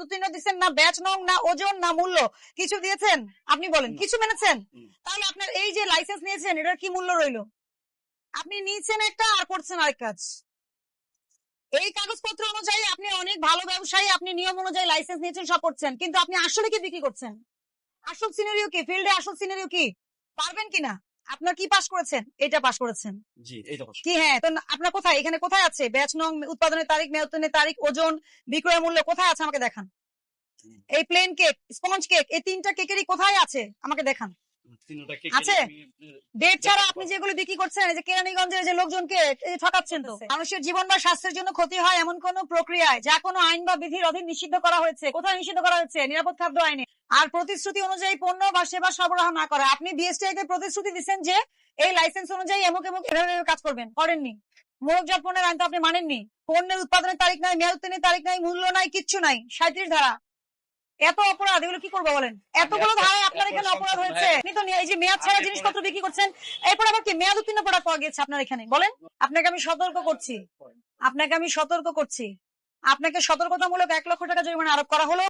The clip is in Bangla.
উত্তীর্ণ দিচ্ছেন না, ব্যাচ নং না, ওজন না, মূল্য কিছু দিয়েছেন? আপনি বলেন কিছু মেনেছেন? তাহলে আপনার এই যে লাইসেন্স নিয়েছেন এটার কি মূল্য রইলো? আপনি নিয়েছেন একটা আর করছেন আরেক কাজ। এই কাগজপত্র অনুযায়ী আপনি অনেক ভালো ব্যবসায়ী, আপনি নিয়ম অনুযায়ী লাইসেন্স নিয়েছেন, সব করছেন, কিন্তু আপনি আসলে কি বিক্রি করছেন? আসল সিনারিও কি? ফিল্ডে আসল সিনারিও কি? পারবেন কিনা? আপনার কি পাস করেছেন? এটা পাস করেছেন জি, এইটা পাস কি? হ্যাঁ, তো আপনার কোথায়, এখানে কোথায় আছে ব্যাচ নং, উৎপাদনের তারিখ, মেয়াদের তারিখ, ওজন, বিক্রয় মূল্য কোথায় আছে আমাকে দেখান। এই প্লেন কেক, স্পঞ্জ কেক, এই তিনটা কেকেরই কোথায় আছে আমাকে দেখান। আছে? ডেট ছাড়া আপনি যেগুলো বিক্রি করছেন, এই যে কেরানীগঞ্জের যে লোকজনকে ঠকাচ্ছেন, তো মানুষের জীবন বা স্বাস্থ্যের জন্য ক্ষতি হয় এমন কোন প্রক্রিয়ায় যা কোনো আইন বা বিধির অধীন নিষিদ্ধ করা হয়েছে? কোথায় নিষিদ্ধ করা হয়েছে? নিরাপদ খাদ্য আইনে। আর প্রতিশ্রুতি অনুযায়ী পণ্য বা সেবা সরবরাহ না করা। আপনি বিএসটিআই কে প্রতিশ্রুতি দিচ্ছেন যে এই লাইসেন্স অনুযায়ী এমুক এমুক এভাবে কাজ করবেন, করেননি। মোড়কজাত পণ্যের আইন তো আপনি মানেননি। পণ্যের উৎপাদনের তারিখ নাই, মেয়াদ উত্তীর্ণের তারিখ নাই, মূল্য নাই, কিচ্ছু নাই। 37 ধারা। এত অপরাধ, এগুলো কি করবো বলেন? এতগুলো ধারায় আপনার এখানে অপরাধ হয়েছে। আপনি তো এই যে মেয়াদ ছাড়া জিনিসপত্র বিক্রি করছেন, এরপর আবার কি মেয়াদ উত্তীর্ণ প্রোডাক্ট পাওয়া গেছে আপনার এখানে? বলেন। আপনাকে আমি সতর্ক করছি, আপনাকে সতর্কতামূলক 1 লক্ষ টাকা জরিমানা আরোপ করা হলো।